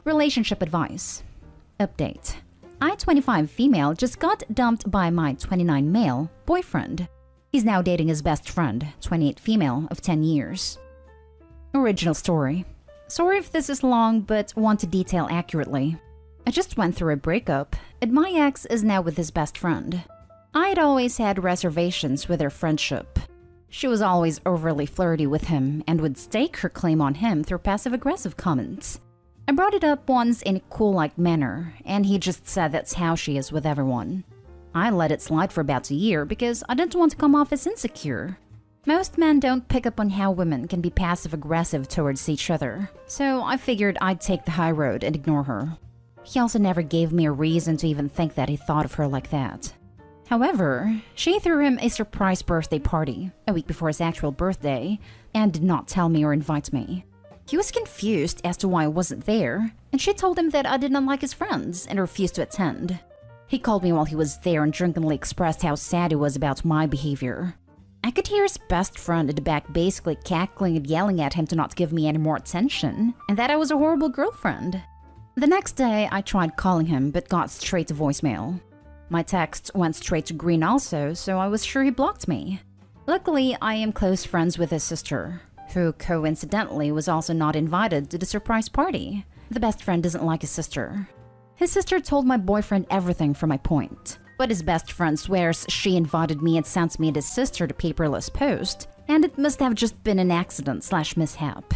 Relationship advice. Update. I, 25 female, just got dumped by my 29 male boyfriend. He's now dating his best friend, 28 female, of 10 years. Original story. Sorry if this is long, but want to detail accurately. I just went through a breakup, and my ex is now with his best friend. I had always had reservations with their friendship. She was always overly flirty with him and would stake her claim on him through passive-aggressive comments. I brought it up once in a cool-like manner, and he just said that's how she is with everyone. I let it slide for about a year because I didn't want to come off as insecure. Most men don't pick up on how women can be passive-aggressive towards each other, so I figured I'd take the high road and ignore her. He also never gave me a reason to even think that he thought of her like that. However, she threw him a surprise birthday party a week before his actual birthday and did not tell me or invite me. He was confused as to why I wasn't there, and she told him that I did not like his friends and refused to attend. He called me while he was there and drunkenly expressed how sad he was about my behavior. I could hear his best friend at the back basically cackling and yelling at him to not give me any more attention, and that I was a horrible girlfriend. The next day, I tried calling him but got straight to voicemail. My text went straight to green also, so I was sure he blocked me. Luckily, I am close friends with his sister, who coincidentally was also not invited to the surprise party. The best friend doesn't like his sister. His sister told my boyfriend everything from my point, but his best friend swears she invited me and sent me and his sister the paperless post, and it must have just been an accident/mishap.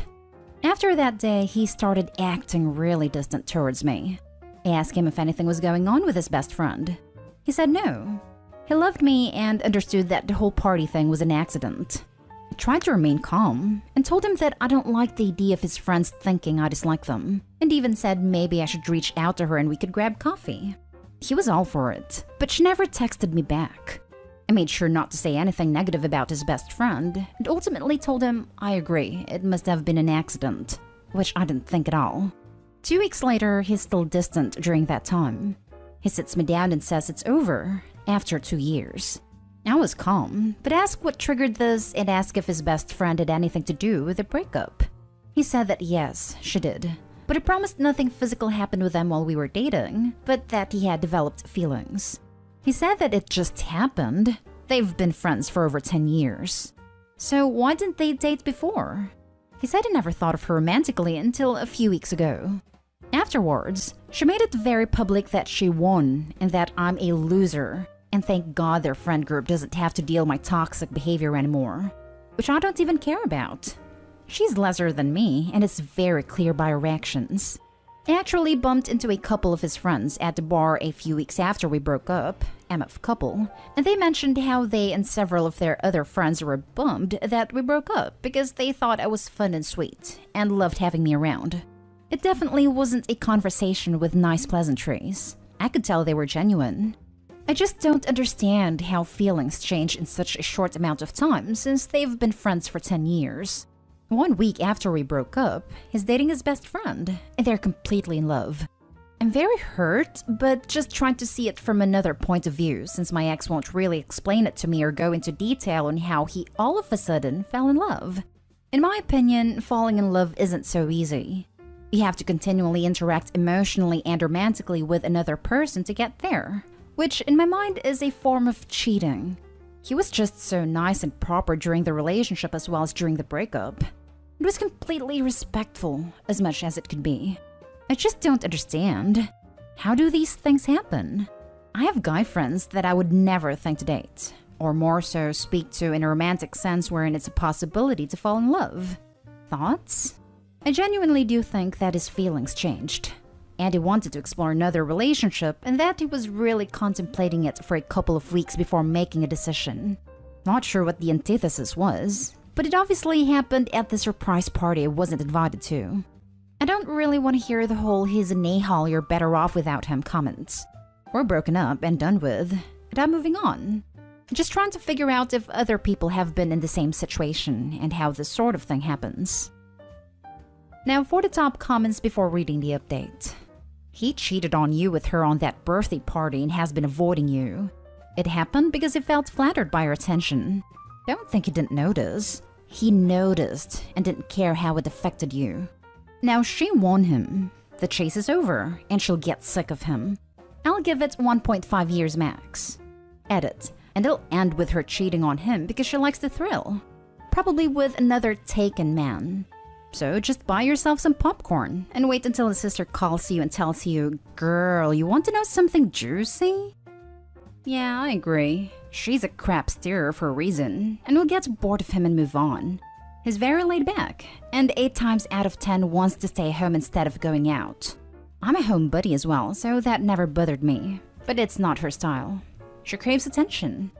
After that day, he started acting really distant towards me. I asked him if anything was going on with his best friend. He said no. He loved me and understood that the whole party thing was an accident. I tried to remain calm and told him that I don't like the idea of his friends thinking I dislike them, and even said maybe I should reach out to her and we could grab coffee. He was all for it, but she never texted me back. I made sure not to say anything negative about his best friend and ultimately told him I agree, it must have been an accident, which I didn't think at all. 2 weeks later, he's still distant during that time. He sits me down and says it's over after 2 years. I was calm, but asked what triggered this and asked if his best friend had anything to do with the breakup. He said that yes, she did, but he promised nothing physical happened with them while we were dating, but that he had developed feelings. He said that it just happened. They've been friends for over 10 years. So why didn't they date before? He said he never thought of her romantically until a few weeks ago. Afterwards, she made it very public that she won and that I'm a loser. And thank God their friend group doesn't have to deal with my toxic behavior anymore, which I don't even care about. She's lesser than me, and it's very clear by her actions. I actually bumped into a couple of his friends at the bar a few weeks after we broke up, MF couple, and they mentioned how they and several of their other friends were bummed that we broke up because they thought I was fun and sweet, and loved having me around. It definitely wasn't a conversation with nice pleasantries. I could tell they were genuine. I just don't understand how feelings change in such a short amount of time since they've been friends for 10 years. 1 week after we broke up, he's dating his best friend, and they're completely in love. I'm very hurt, but just trying to see it from another point of view since my ex won't really explain it to me or go into detail on how he all of a sudden fell in love. In my opinion, falling in love isn't so easy. You have to continually interact emotionally and romantically with another person to get there, which in my mind is a form of cheating. He was just so nice and proper during the relationship as well as during the breakup. It was completely respectful, as much as it could be. I just don't understand. How do these things happen? I have guy friends that I would never think to date, or more so speak to in a romantic sense wherein it's a possibility to fall in love. Thoughts? I genuinely do think that his feelings changed. And he wanted to explore another relationship and that he was really contemplating it for a couple of weeks before making a decision. Not sure what the antithesis was, but it obviously happened at the surprise party I wasn't invited to. I don't really want to hear the whole he's an a-hole, you're better off without him comments. We're broken up and done with, and I'm moving on. Just trying to figure out if other people have been in the same situation and how this sort of thing happens. Now for the top comments before reading the update. He cheated on you with her on that birthday party and has been avoiding you. It happened because he felt flattered by your attention. Don't think he didn't notice. He noticed and didn't care how it affected you. Now she won him. The chase is over, and she'll get sick of him. I'll give it 1.5 years max. Edit. And it'll end with her cheating on him because she likes the thrill. Probably with another taken man. So just buy yourself some popcorn and wait until the sister calls you and tells you, "Girl, you want to know something juicy?" Yeah, I agree. She's a crap steerer for a reason, and will get bored of him and move on. He's very laid back, and 8 times out of 10 wants to stay home instead of going out. I'm a homebody as well, so that never bothered me. But it's not her style. She craves attention.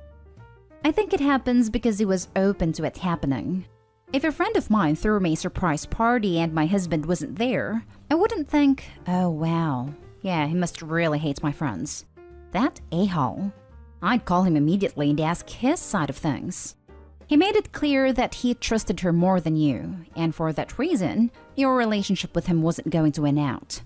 I think it happens because he was open to it happening. If a friend of mine threw me a surprise party and my husband wasn't there, I wouldn't think, "Oh wow, yeah, he must really hate my friends." That a-hole. I'd call him immediately and ask his side of things. He made it clear that he trusted her more than you, and for that reason, your relationship with him wasn't going to win out.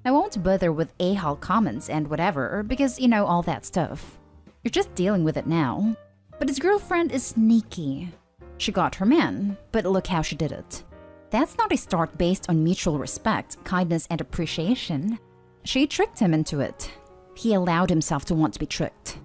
I won't bother with a-hole comments and whatever, because you know all that stuff. You're just dealing with it now. But his girlfriend is sneaky. She got her man, but look how she did it. That's not a start based on mutual respect, kindness, and appreciation. She tricked him into it. He allowed himself to want to be tricked.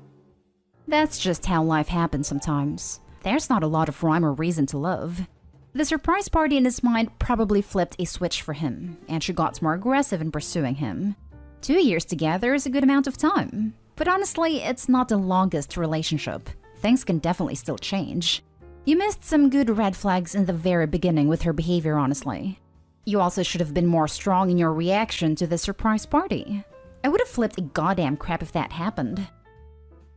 That's just how life happens sometimes. There's not a lot of rhyme or reason to love. The surprise party in his mind probably flipped a switch for him, and she got more aggressive in pursuing him. 2 years together is a good amount of time. But honestly, it's not the longest relationship. Things can definitely still change. You missed some good red flags in the very beginning with her behavior, honestly. You also should have been more strong in your reaction to the surprise party. I would have flipped a goddamn crap if that happened.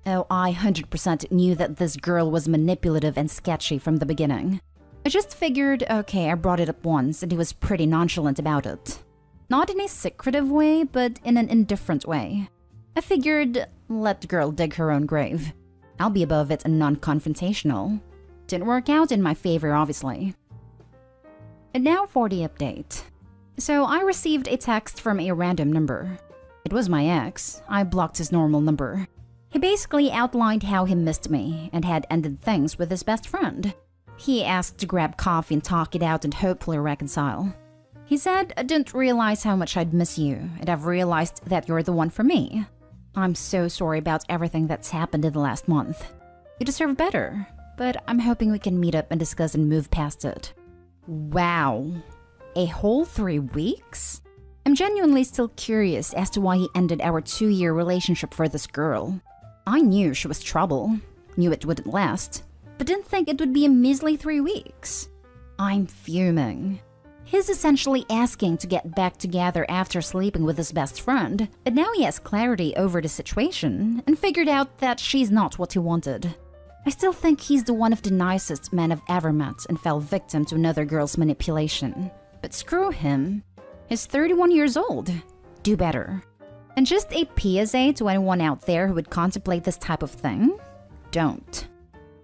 Oh, I 100% knew that this girl was manipulative and sketchy from the beginning. I just figured, okay, I brought it up once and he was pretty nonchalant about it. Not in a secretive way, but in an indifferent way. I figured, let the girl dig her own grave. I'll be above it and non-confrontational. Didn't work out in my favor, obviously. And now for the update. So I received a text from a random number. It was my ex. I blocked his normal number. He basically outlined how he missed me and had ended things with his best friend. He asked to grab coffee and talk it out and hopefully reconcile. He said, "I didn't realize how much I'd miss you, and I've realized that you're the one for me. I'm so sorry about everything that's happened in the last month. You deserve better, but I'm hoping we can meet up and discuss and move past it." Wow. A whole 3 weeks? I'm genuinely still curious as to why he ended our 2-year relationship for this girl. I knew she was trouble, knew it wouldn't last, but didn't think it would be a measly 3 weeks. I'm fuming. He's essentially asking to get back together after sleeping with his best friend, and now he has clarity over the situation and figured out that she's not what he wanted. I still think he's the one of the nicest men I've ever met and fell victim to another girl's manipulation. But screw him. He's 31 years old. Do better. And just a PSA to anyone out there who would contemplate this type of thing: don't.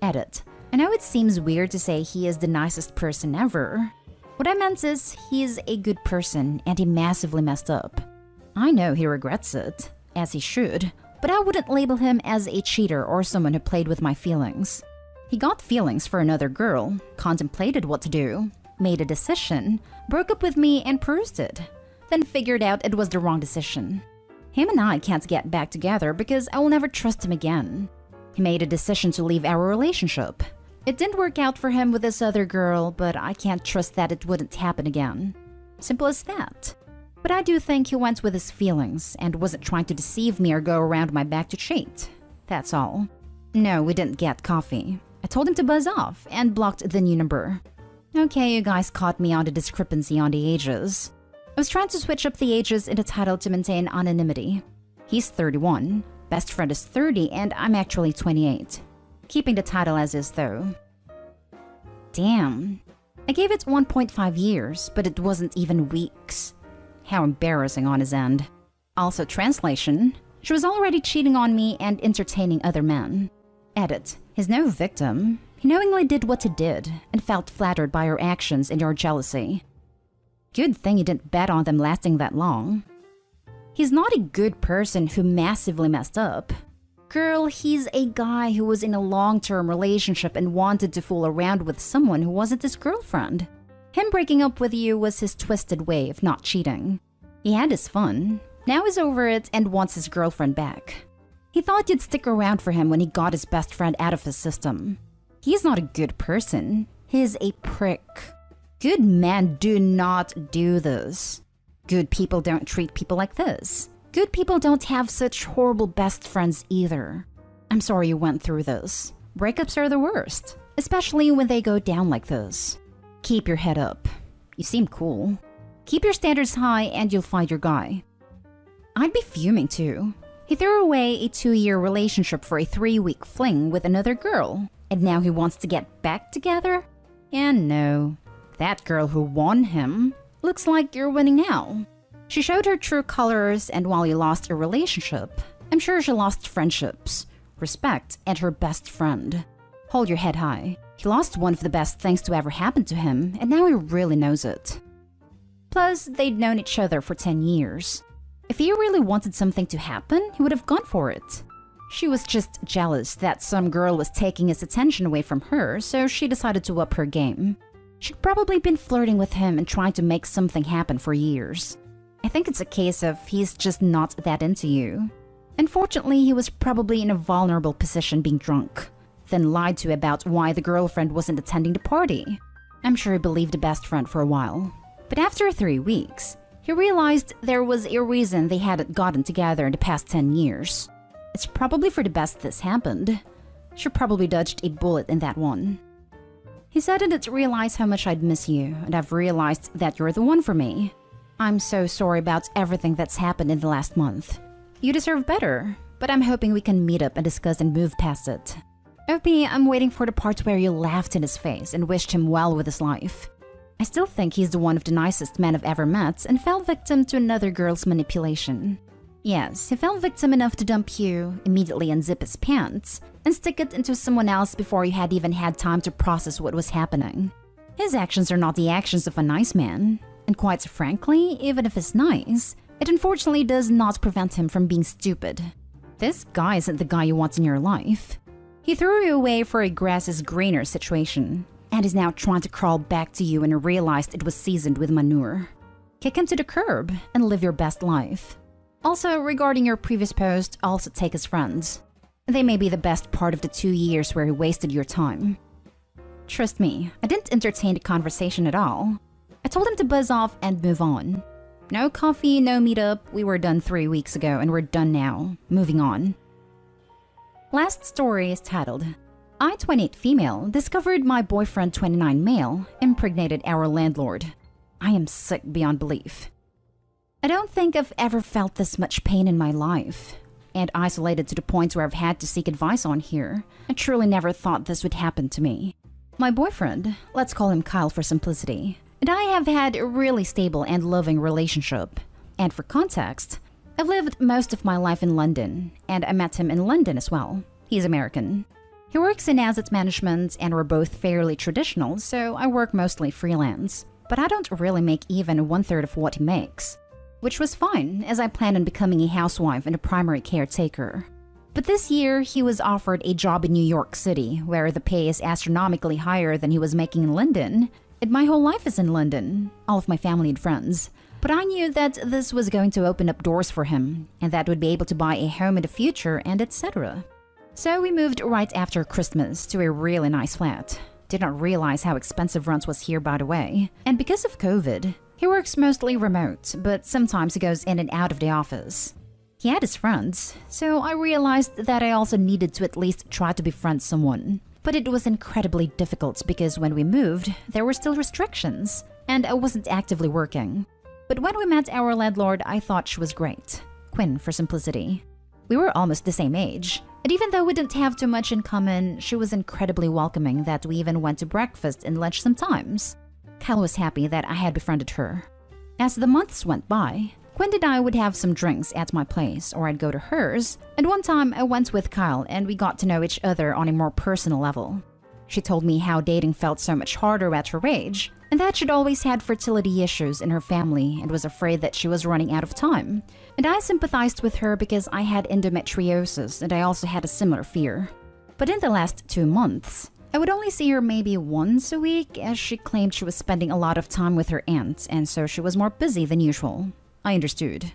Edit. I know it seems weird to say he is the nicest person ever. What I meant is, he's a good person and he massively messed up. I know he regrets it, as he should, but I wouldn't label him as a cheater or someone who played with my feelings. He got feelings for another girl, contemplated what to do, made a decision, broke up with me and perused it, then figured out it was the wrong decision. Him and I can't get back together because I will never trust him again. He made a decision to leave our relationship. It didn't work out for him with this other girl, but I can't trust that it wouldn't happen again. Simple as that. But I do think he went with his feelings and wasn't trying to deceive me or go around my back to cheat. That's all. No, we didn't get coffee. I told him to buzz off and blocked the new number. Okay, you guys caught me on the discrepancy on the ages. I was trying to switch up the ages in the title to maintain anonymity. He's 31, best friend is 30, and I'm actually 28. Keeping the title as is though. Damn. I gave it 1.5 years, but it wasn't even weeks. How embarrassing on his end. Also, translation. She was already cheating on me and entertaining other men. Edit. He's no victim. He knowingly did what he did and felt flattered by your actions and your jealousy. Good thing you didn't bet on them lasting that long. He's not a good person who massively messed up. Girl, he's a guy who was in a long-term relationship and wanted to fool around with someone who wasn't his girlfriend. Him breaking up with you was his twisted way of not cheating. He had his fun. Now he's over it and wants his girlfriend back. He thought you'd stick around for him when he got his best friend out of his system. He's not a good person. He's a prick. Good men do not do this. Good people don't treat people like this. Good people don't have such horrible best friends either. I'm sorry you went through this. Breakups are the worst, especially when they go down like this. Keep your head up. You seem cool. Keep your standards high and you'll find your guy. I'd be fuming too. He threw away a 2-year relationship for a 3-week fling with another girl, and now he wants to get back together? And no, that girl who won him looks like you're winning now. She showed her true colors, and while you lost a relationship, I'm sure she lost friendships, respect, and her best friend. Hold your head high. He lost one of the best things to ever happen to him, and now he really knows it. Plus, they'd known each other for 10 years. If he really wanted something to happen, he would have gone for it. She was just jealous that some girl was taking his attention away from her, so she decided to up her game. She'd probably been flirting with him and trying to make something happen for years. I think it's a case of he's just not that into you. Unfortunately, he was probably in a vulnerable position being drunk, then lied to about why the girlfriend wasn't attending the party. I'm sure he believed the best friend for a while. But after 3 weeks, he realized there was a reason they hadn't gotten together in the past 10 years. It's probably for the best this happened. She probably dodged a bullet in that one. He said I didn't realize how much I'd miss you, and I've realized that you're the one for me. I'm so sorry about everything that's happened in the last month. You deserve better, but I'm hoping we can meet up and discuss and move past it. OP, I'm waiting for the part where you laughed in his face and wished him well with his life. I still think he's the one of the nicest men I've ever met and fell victim to another girl's manipulation. Yes, he fell victim enough to dump you, immediately unzip his pants, and stick it into someone else before you had even had time to process what was happening. His actions are not the actions of a nice man, and quite frankly, even if he's nice, it unfortunately does not prevent him from being stupid. This guy isn't the guy you want in your life. He threw you away for a grass is greener situation, and is now trying to crawl back to you and realized it was seasoned with manure. Kick him to the curb and live your best life. Also, regarding your previous post, also take his friends. They may be the best part of the 2 years where he wasted your time. Trust me, I didn't entertain the conversation at all. I told him to buzz off and move on. No coffee, no meetup, we were done 3 weeks ago and we're done now. Moving on. Last story is titled, I, 28 female, discovered my boyfriend, 29 male, impregnated our landlord. I am sick beyond belief. I don't think I've ever felt this much pain in my life, and isolated to the point where I've had to seek advice on here. I truly never thought this would happen to me. My boyfriend, let's call him Kyle for simplicity, and I have had a really stable and loving relationship. And for context, I've lived most of my life in London, and I met him in London as well. He's American. He works in asset management and we're both fairly traditional, so I work mostly freelance. But I don't really make even 1/3 of what he makes. Which was fine, as I planned on becoming a housewife and a primary caretaker. But this year, he was offered a job in New York City, where the pay is astronomically higher than he was making in London. And my whole life is in London, all of my family and friends. But I knew that this was going to open up doors for him, and that would be able to buy a home in the future and etc. So we moved right after Christmas to a really nice flat. Did not realize how expensive rent was here, by the way. And because of COVID, he works mostly remote, but sometimes he goes in and out of the office. He had his friends, so I realized that I also needed to at least try to befriend someone. But it was incredibly difficult because when we moved, there were still restrictions, and I wasn't actively working. But when we met our landlord, I thought she was great. Quinn for simplicity. We were almost the same age. And even though we didn't have too much in common, she was incredibly welcoming that we even went to breakfast and lunch sometimes. Kyle was happy that I had befriended her. As the months went by, Quinn and I would have some drinks at my place or I'd go to hers, and one time I went with Kyle and we got to know each other on a more personal level. She told me how dating felt so much harder at her age, and that she'd always had fertility issues in her family and was afraid that she was running out of time. And I sympathized with her because I had endometriosis and I also had a similar fear. But in the last 2 months, I would only see her maybe once a week as she claimed she was spending a lot of time with her aunt and so she was more busy than usual. I understood.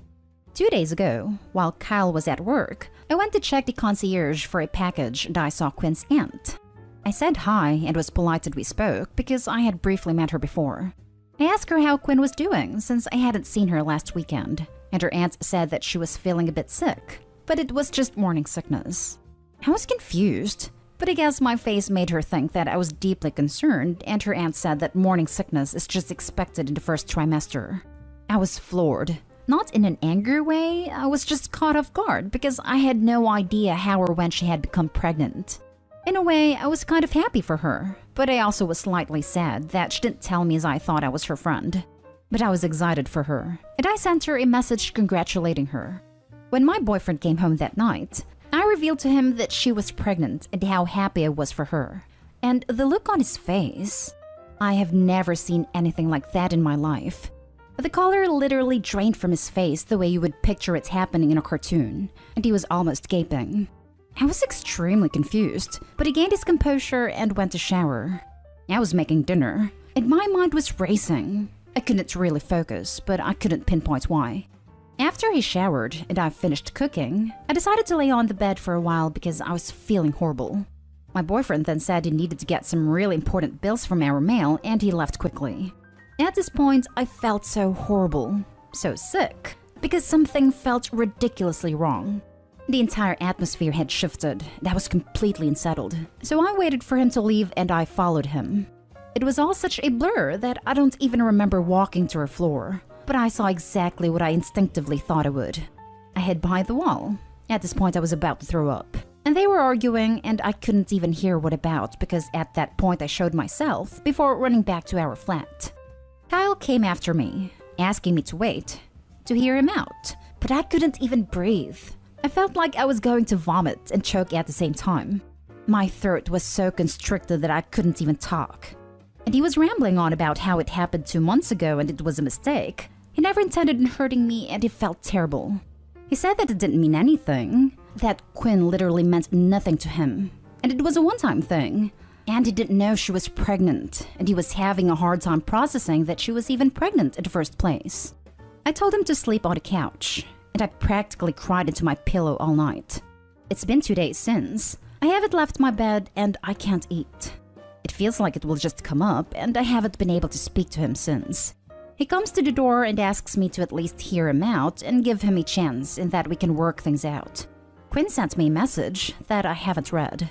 2 days ago, while Kyle was at work, I went to check the concierge for a package and I saw Quinn's aunt. I said hi and was polite that we spoke because I had briefly met her before. I asked her how Quinn was doing since I hadn't seen her last weekend, and her aunt said that she was feeling a bit sick, but it was just morning sickness. I was confused, but I guess my face made her think that I was deeply concerned, and her aunt said that morning sickness is just expected in the first trimester. I was floored. Not in an angry way, I was just caught off guard because I had no idea how or when she had become pregnant. In a way, I was kind of happy for her, but I also was slightly sad that she didn't tell me as I thought I was her friend. But I was excited for her, and I sent her a message congratulating her. When my boyfriend came home that night, I revealed to him that she was pregnant and how happy I was for her. And the look on his face, I have never seen anything like that in my life. The color literally drained from his face the way you would picture it happening in a cartoon, and he was almost gaping. I was extremely confused, but he gained his composure and went to shower. I was making dinner, and my mind was racing. I couldn't really focus, but I couldn't pinpoint why. After he showered and I finished cooking, I decided to lay on the bed for a while because I was feeling horrible. My boyfriend then said he needed to get some really important bills from our mail, and he left quickly. At this point, I felt so horrible, so sick, because something felt ridiculously wrong. The entire atmosphere had shifted, and I was completely unsettled. So I waited for him to leave and I followed him. It was all such a blur that I don't even remember walking to her floor, but I saw exactly what I instinctively thought I would. I hid behind the wall. At this point, I was about to throw up. And they were arguing, and I couldn't even hear what about because at that point I showed myself before running back to our flat. Kyle came after me, asking me to wait, to hear him out, but I couldn't even breathe. I felt like I was going to vomit and choke at the same time. My throat was so constricted that I couldn't even talk. And he was rambling on about how it happened 2 months ago and it was a mistake. He never intended on hurting me and it felt terrible. He said that it didn't mean anything, that Quinn literally meant nothing to him, and it was a one-time thing. And he didn't know she was pregnant, and he was having a hard time processing that she was even pregnant in the first place. I told him to sleep on the couch, and I practically cried into my pillow all night. It's been 2 days since. I haven't left my bed and I can't eat. It feels like it will just come up, and I haven't been able to speak to him since. He comes to the door and asks me to at least hear him out and give him a chance in that we can work things out. Quinn sent me a message that I haven't read.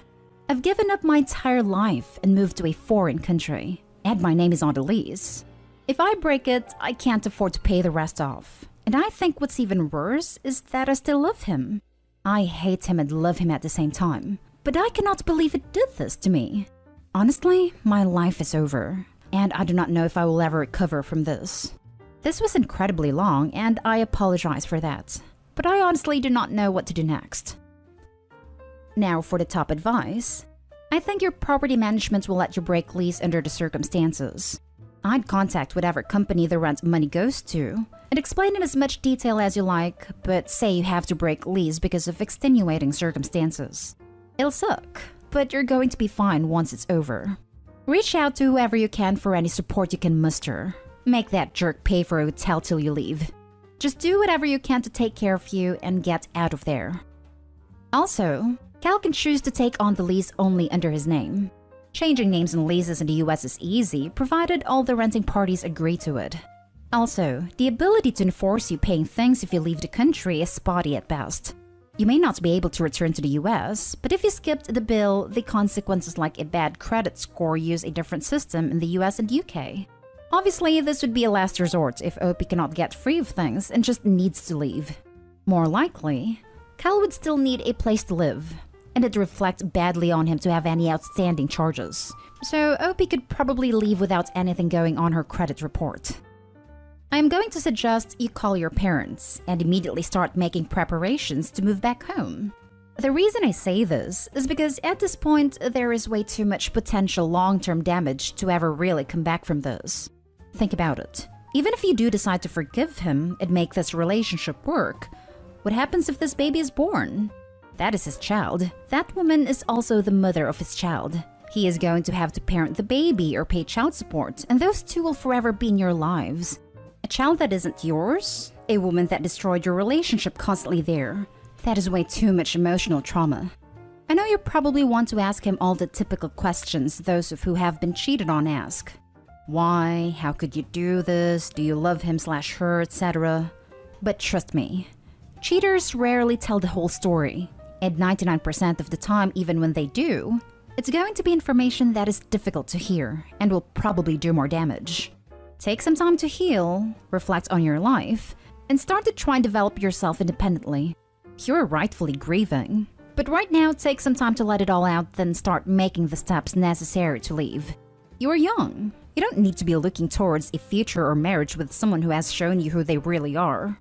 I've given up my entire life and moved to a foreign country, and my name is on the lease. If I break it, I can't afford to pay the rest off. And I think what's even worse is that I still love him. I hate him and love him at the same time, but I cannot believe it did this to me. Honestly, my life is over, and I do not know if I will ever recover from this. This was incredibly long, and I apologize for that, but I honestly do not know what to do next. Now for the top advice. I think your property management will let you break lease under the circumstances. I'd contact whatever company the rent money goes to and explain in as much detail as you like, but say you have to break lease because of extenuating circumstances. It'll suck, but you're going to be fine once it's over. Reach out to whoever you can for any support you can muster. Make that jerk pay for a hotel till you leave. Just do whatever you can to take care of you and get out of there. Also, Cal can choose to take on the lease only under his name. Changing names and leases in the US is easy, provided all the renting parties agree to it. Also, the ability to enforce you paying things if you leave the country is spotty at best. You may not be able to return to the US, but if you skipped the bill, the consequences like a bad credit score use a different system in the US and UK. Obviously, this would be a last resort if OP cannot get free of things and just needs to leave. More likely, Cal would still need a place to live, and it reflects badly on him to have any outstanding charges. So OP could probably leave without anything going on her credit report. I am going to suggest you call your parents and immediately start making preparations to move back home. The reason I say this is because at this point there is way too much potential long-term damage to ever really come back from this. Think about it. Even if you do decide to forgive him and make this relationship work, what happens if this baby is born? That is his child. That woman is also the mother of his child. He is going to have to parent the baby or pay child support, and those two will forever be in your lives. A child that isn't yours? A woman that destroyed your relationship constantly there. That is way too much emotional trauma. I know you probably want to ask him all the typical questions those of who have been cheated on ask. Why? How could you do this? Do you love him/her, etc.? But trust me, cheaters rarely tell the whole story. And 99% of the time, even when they do, it's going to be information that is difficult to hear and will probably do more damage. Take some time to heal, reflect on your life, and start to try and develop yourself independently. You're rightfully grieving. But right now, take some time to let it all out, then start making the steps necessary to leave. You're young. You don't need to be looking towards a future or marriage with someone who has shown you who they really are.